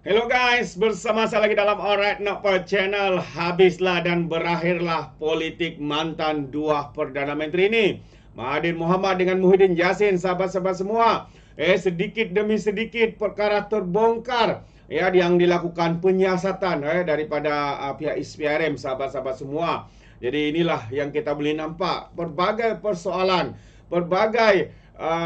Hello guys, bersama saya lagi dalam Alright Not Per Channel. Habislah dan berakhirlah politik mantan dua Perdana Menteri ini, Mahathir Mohamad dengan Muhyiddin Yassin. Sahabat-sahabat semua, sedikit demi sedikit perkara terbongkar yang dilakukan penyiasatan daripada pihak SPRM, sahabat-sahabat semua. Jadi inilah yang kita boleh nampak, berbagai persoalan, berbagai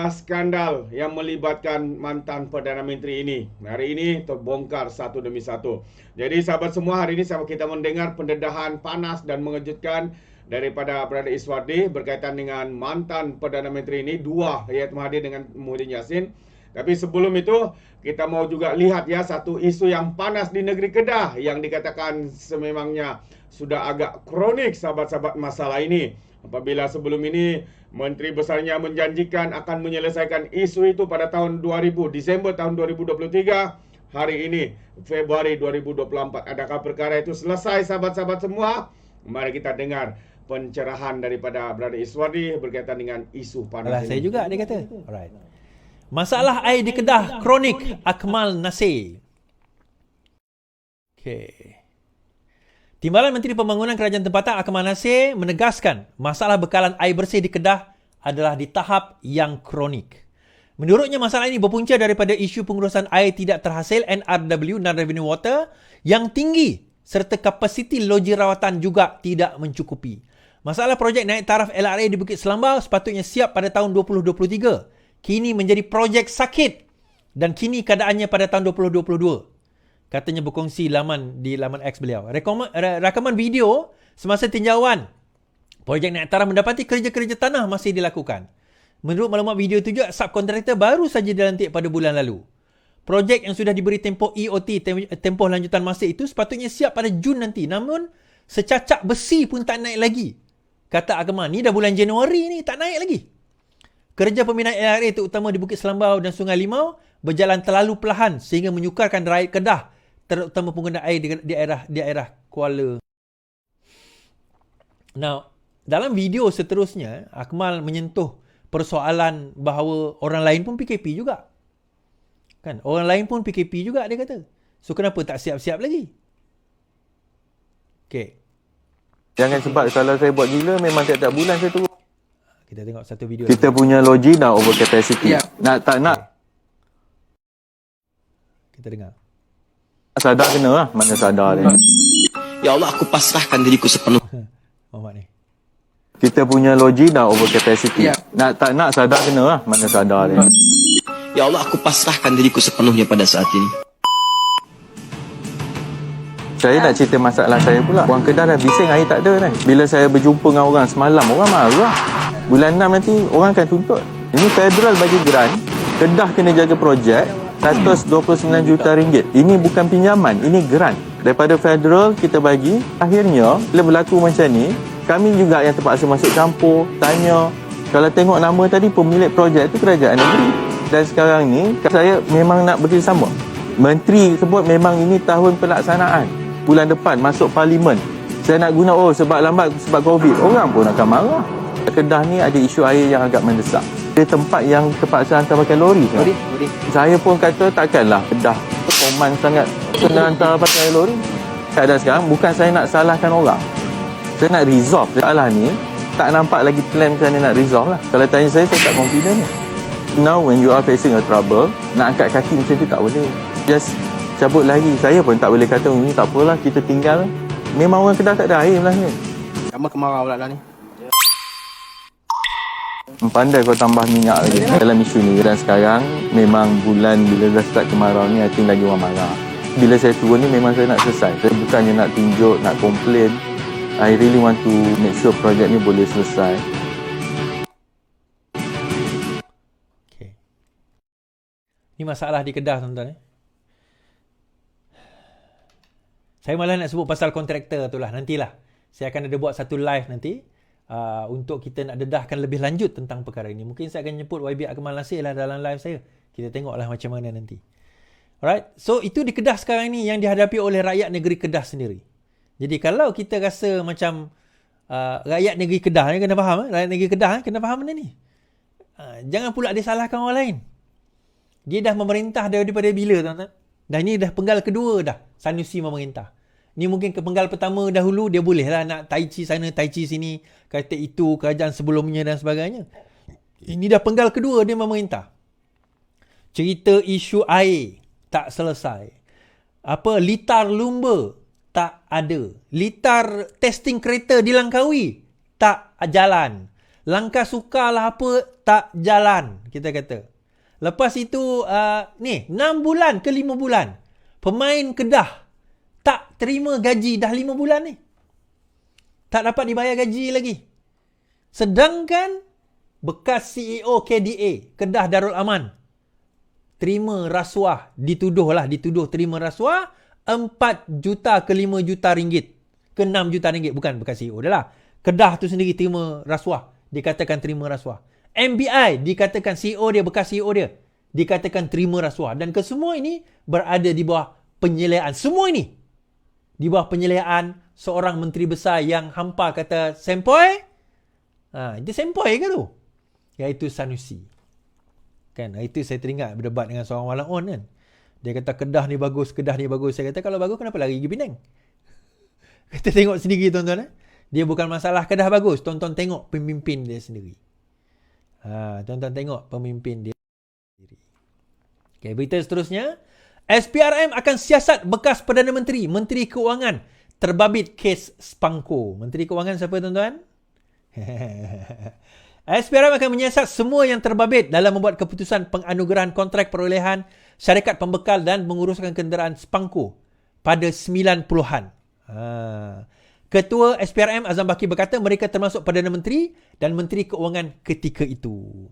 skandal yang melibatkan mantan Perdana Menteri ini. Hari ini terbongkar satu demi satu. Jadi sahabat semua, hari ini kita mendengar pendedahan panas dan mengejutkan daripada Perdana Iswadi berkaitan dengan mantan Perdana Menteri ini, dua, iaitu Mahathir dengan Muhyiddin Yassin. Tapi sebelum itu, kita mau juga lihat satu isu yang panas di negeri Kedah yang dikatakan sememangnya sudah agak kronik, sahabat-sahabat, masalah ini. Apabila sebelum ini Menteri Besarnya menjanjikan akan menyelesaikan isu itu pada tahun 2000, Disember tahun 2023, hari ini Februari 2024. Adakah perkara itu selesai, sahabat-sahabat semua? Mari kita dengar pencerahan daripada Brother Iswadi berkaitan dengan isu panas ini. Saya juga dia kata. Alright. Masalah air di Kedah kronik, Akmal Nasir. Okey. Timbalan Menteri Pembangunan Kerajaan Tempatan Akmal Nasir menegaskan masalah bekalan air bersih di Kedah adalah di tahap yang kronik. Menurutnya, masalah ini berpunca daripada isu pengurusan air tidak terhasil NRW, Non-Revenue Water, yang tinggi serta kapasiti loji rawatan juga tidak mencukupi. Masalah projek naik taraf LRA di Bukit Selambau sepatutnya siap pada tahun 2023. Kini menjadi projek sakit dan kini keadaannya pada tahun 2022. Katanya berkongsi di laman X beliau. Rakaman video semasa tinjauan projek naik taraf mendapati kerja-kerja tanah masih dilakukan. Menurut maklumat video itu juga, subkontraktor baru saja dilantik pada bulan lalu. Projek yang sudah diberi tempoh EOT, tempoh lanjutan masa itu, sepatutnya siap pada Jun nanti. Namun, secacak besi pun tak naik lagi. Kata Akmal, ni dah bulan Januari ni, tak naik lagi. Kerja pembinaan LRA terutama di Bukit Selambau dan Sungai Limau berjalan terlalu perlahan sehingga menyukarkan rakyat Kedah, terutama pengguna air di daerah Kuala. Now, dalam video seterusnya, Akmal menyentuh persoalan bahawa orang lain pun PKP juga. Kan? Orang lain pun PKP juga, dia kata. So, kenapa tak siap-siap lagi? Okey. Jangan sebab kalau saya buat gila, memang tiap-tiap bulan saya turun. Kita tengok satu video. Kita punya logi dah over capacity. Nak tak nak. Kita dengar. Sadar kena lah. Mana sadar dia. Ya Allah, aku pasrahkan diriku sepenuhnya. Muhammad ni. Kita punya logi dah over capacity. Nak tak nak sadar kena lah. Mana sadar dia. Ya Allah, aku pasrahkan diriku sepenuhnya pada saat ini. Saya nak cerita masalah saya pula. Orang Kedah dah bising air tak ada kan. Bila saya berjumpa dengan orang semalam, orang marah. Bulan 6 nanti orang akan tuntut. Ini federal bagi grant. Kedah kena jaga projek. 129 juta ringgit. Ini bukan pinjaman, ini grant. Daripada federal kita bagi. Akhirnya, bila berlaku macam ni, kami juga yang terpaksa masuk campur, tanya. Kalau tengok nama tadi, pemilik projek itu kerajaan negeri. Dan sekarang ni, saya memang nak bekerjasama. Menteri sebut memang ini tahun pelaksanaan. Bulan depan masuk parlimen. Saya nak guna, sebab lambat, sebab COVID. Orang pun akan marah. Kedah ni ada isu air yang agak mendesak. Dia tempat yang terpaksa hantar pakai lori. Saya pun kata takkanlah Kedah koman sangat kena hantar pakai lori. Keadaan sekarang bukan saya nak salahkan orang. Saya nak resolve soalan ni. Tak nampak lagi plan macam mana nak resolve lah. Kalau tanya saya tak confident ni. Now when you are facing a trouble, nak angkat kaki macam tu tak boleh. Just cabut lagi. Saya pun tak boleh kata ni tak apalah, kita tinggal. Memang orang Kedah tak ada air lah ni. Sama kemarau pula dah ni. Pandai kau tambah minyak lagi dalam isu ni. Dan sekarang memang bulan bila dah start kemarau ni, I think lagi orang marah. Bila saya turun ni memang saya nak selesai. Saya bukannya nak tunjuk, nak komplain. I really want to make sure projek ni boleh selesai. Okay. Ni masalah di Kedah, tuan-tuan. Saya malah nak sebut pasal kontraktor tu lah. Nantilah. Saya akan ada buat satu live nanti. Untuk kita nak dedahkan lebih lanjut tentang perkara ini. Mungkin saya akan jemput YB Akmal Nasir lah dalam live saya. Kita tengoklah macam mana nanti. Alright. So, itu di Kedah sekarang ni yang dihadapi oleh rakyat negeri Kedah sendiri. Jadi, kalau kita rasa macam rakyat negeri Kedah ni kena faham. Rakyat negeri Kedah kena faham benda ni. Jangan pula disalahkan orang lain. Dia dah memerintah daripada bila, tuan-tuan? Dan ini dah penggal kedua dah Sanusi memerintah. Ni mungkin penggal pertama dahulu dia boleh lah nak tai chi sana, tai chi sini, kata itu kerajaan sebelumnya dan sebagainya. Ini dah penggal kedua dia memerintah. Cerita isu air tak selesai. Litar lumba tak ada. Litar testing kereta di Langkawi tak jalan. Langkah sukar lah tak jalan, kita kata. Lepas itu 6 bulan ke 5 bulan pemain Kedah tak terima gaji dah 5 bulan ni. Tak dapat dibayar gaji lagi. Sedangkan bekas CEO KDA, Kedah Darul Aman, terima rasuah, dituduh terima rasuah 4 juta ke 5 juta ringgit. Ke 6 juta ringgit. Bukan bekas CEO dia lah. Kedah tu sendiri terima rasuah. Dikatakan terima rasuah. MBI dikatakan CEO dia, bekas CEO dia, dikatakan terima rasuah. Dan kesemua ini berada di bawah penyeliaan. Semua ini di bawah penyeliaan seorang menteri besar yang hampa kata sempoi. Itu sempoi ke tu? Iaitu Sanusi. Kan, itu saya teringat berdebat dengan seorang walaun kan. Dia kata Kedah ni bagus. Saya kata kalau bagus kenapa lari pergi Penang? Kita tengok sendiri tuan-tuan. Dia bukan masalah Kedah bagus. Tuan-tuan tengok pemimpin dia sendiri. Tuan-tuan tengok pemimpin dia sendiri. Okay, berita seterusnya. SPRM akan siasat bekas Perdana Menteri, Menteri Keuangan terbabit kes Spangko. Menteri Keuangan siapa tuan-tuan? SPRM akan menyiasat semua yang terbabit dalam membuat keputusan penganugerahan kontrak perolehan syarikat pembekal dan menguruskan kenderaan Spangko pada 90-an. Ketua SPRM Azam Baki berkata mereka termasuk Perdana Menteri dan Menteri Keuangan ketika itu.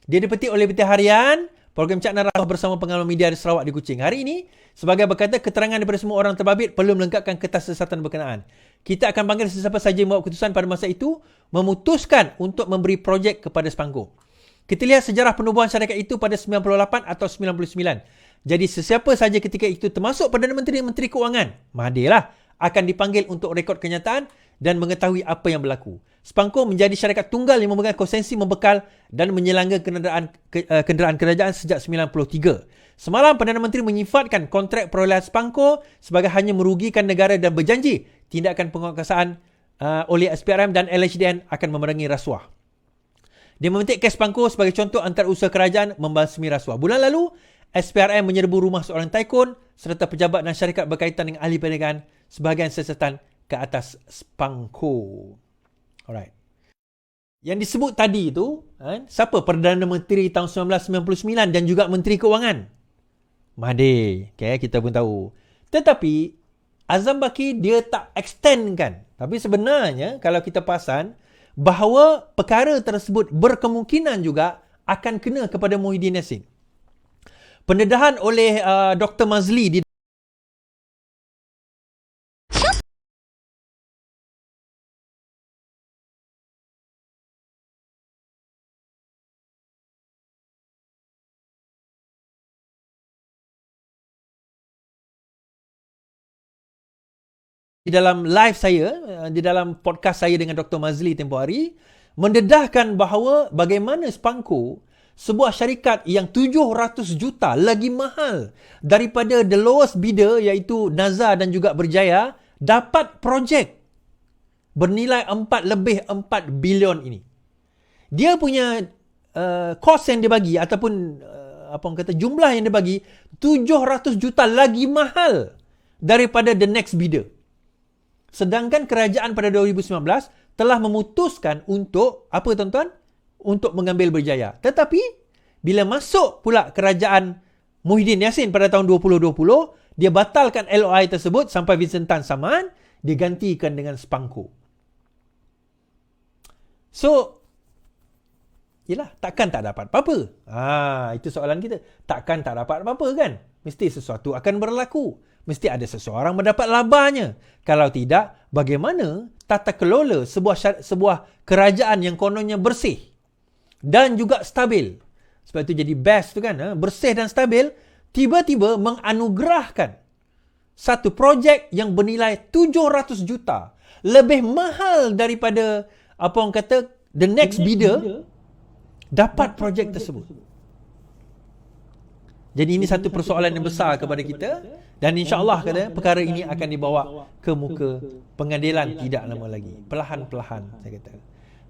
Dia dipetik oleh Berita Harian, program Cak Narah bersama pengalaman media di Sarawak di Kuching. Hari ini, sebagai berkata keterangan daripada semua orang terbabit perlu melengkapkan kertas siasatan berkenaan. Kita akan panggil sesiapa sahaja yang membuat keputusan pada masa itu memutuskan untuk memberi projek kepada Spangko. Kita lihat sejarah penubuhan syarikat itu pada 98 atau 99. Jadi sesiapa sahaja ketika itu termasuk Perdana Menteri dan Menteri Keuangan, Mahathir lah, akan dipanggil untuk rekod kenyataan dan mengetahui apa yang berlaku. Spangko menjadi syarikat tunggal yang memegang konsensi membekal dan menyelangga kenderaan kerajaan sejak 93. Semalam Perdana Menteri menyifatkan kontrak perolehan Spangko sebagai hanya merugikan negara dan berjanji tindakan penguasaan oleh SPRM dan LHDN akan memerangi rasuah. Dia memetik kes Spangko sebagai contoh antara usaha kerajaan membasmi rasuah. Bulan lalu, SPRM menyerbu rumah seorang tycoon serta pejabat dan syarikat berkaitan dengan ahli perniagaan sebahagian siasatan ke atas Spangko. Alright. Yang disebut tadi tu, siapa Perdana Menteri tahun 1999 dan juga Menteri Keuangan? Mahathir. Okay, kita pun tahu. Tetapi Azam Baki dia tak extendkan. Tapi sebenarnya kalau kita perasan bahawa perkara tersebut berkemungkinan juga akan kena kepada Muhyiddin Yassin. Pendedahan oleh Dr. Mazli di dalam live saya, di dalam podcast saya dengan Dr. Mazli tempoh hari, mendedahkan bahawa bagaimana Spangko, sebuah syarikat yang 700 juta lagi mahal daripada the lowest bidder iaitu Nazar dan juga Berjaya, dapat projek bernilai 4 bilion ini. Dia punya cost yang dia bagi ataupun jumlah yang dia bagi 700 juta lagi mahal daripada the next bidder. Sedangkan kerajaan pada 2019 telah memutuskan untuk apa tuan-tuan? Untuk mengambil Berjaya. Tetapi bila masuk pula kerajaan Muhyiddin Yassin pada tahun 2020, dia batalkan LOI tersebut sampai Vincent Tan Saman digantikan dengan Spangko. So, yelah, takkan tak dapat apa-apa? Itu soalan kita. Takkan tak dapat apa-apa kan? Mesti sesuatu akan berlaku. Mesti ada seseorang mendapat labanya. Kalau tidak, bagaimana tata kelola sebuah kerajaan yang kononnya bersih dan juga stabil? Sebab itu jadi best tu kan, bersih dan stabil, tiba-tiba menganugerahkan satu projek yang bernilai 700 juta, lebih mahal daripada the next bidder dapat projek tersebut. Jadi ini satu persoalan yang besar kepada kita, dan insya-Allah kata perkara ini akan dibawa ke muka pengadilan tidak lama lagi. Perlahan-perlahan saya kata.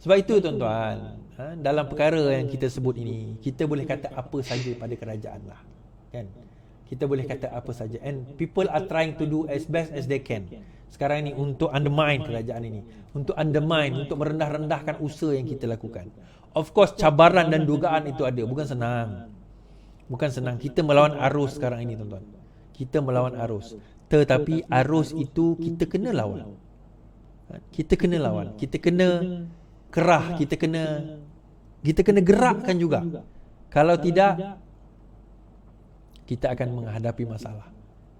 Sebab itu tuan-tuan, dalam perkara yang kita sebut ini, kita boleh kata apa saja pada kerajaan lah. Kan? Kita boleh kata apa saja, and people are trying to do as best as they can sekarang ini untuk undermine kerajaan ini, untuk undermine, untuk merendah-rendahkan usaha yang kita lakukan. Of course cabaran dan dugaan itu ada, bukan senang. Bukan senang. Kita melawan arus sekarang ini tuan-tuan. Kita melawan arus. Tetapi arus itu kita kena lawan. Kita kena lawan. Kita kena kerah, kita kena gerakkan juga. Kalau tidak, kita akan menghadapi masalah.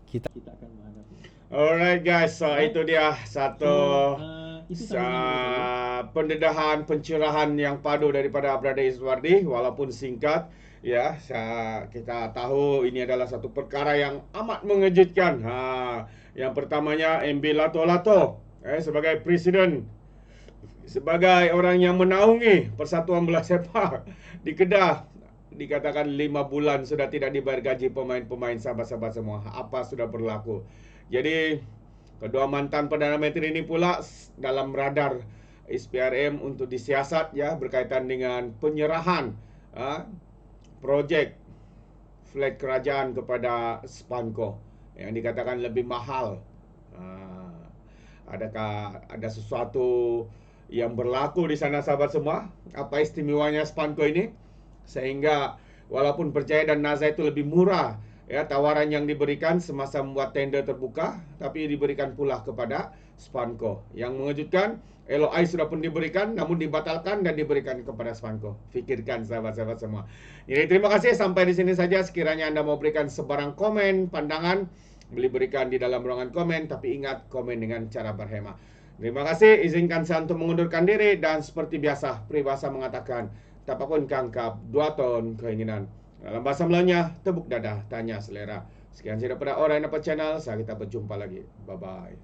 Kita akan menghadapi. Alright guys, so itu dia satu pendedahan, pencerahan yang padu daripada Brother Izwardi, walaupun singkat. Ya, kita tahu ini adalah satu perkara yang amat mengejutkan. Yang pertamanya MB Lato-Lato sebagai presiden, sebagai orang yang menaungi Persatuan Bola Sepak di Kedah, dikatakan 5 bulan sudah tidak dibayar gaji pemain-pemain, sahabat-sahabat semua. Apa sudah berlaku? Jadi kedua mantan Perdana Menteri ini pula dalam radar SPRM untuk disiasat ya, berkaitan dengan penyerahan projek flat kerajaan kepada Spanco yang dikatakan lebih mahal. Adakah ada sesuatu yang berlaku di sana sahabat semua? Apa istimewanya Spanco ini sehingga walaupun Berjaya dan Nazar itu lebih murah ya tawaran yang diberikan semasa membuat tender terbuka, tapi diberikan pula kepada Spanco. Yang mengejutkan, LOI sudah pun diberikan namun dibatalkan dan diberikan kepada Spanco. Fikirkan sahabat-sahabat semua. Jadi terima kasih, sampai di sini saja. Sekiranya Anda mau berikan sebarang komen, pandangan, boleh berikan di dalam ruangan komen, tapi ingat komen dengan cara berhema. Terima kasih, izinkan saya untuk mengundurkan diri, dan seperti biasa peribahasa mengatakan tapapun kangkap 2 ton keinginan. Dalam bahasa Melayunya, tepuk dada, tanya selera. Sekian saja daripada Alright Nampak Channel. Kita berjumpa lagi. Bye-bye.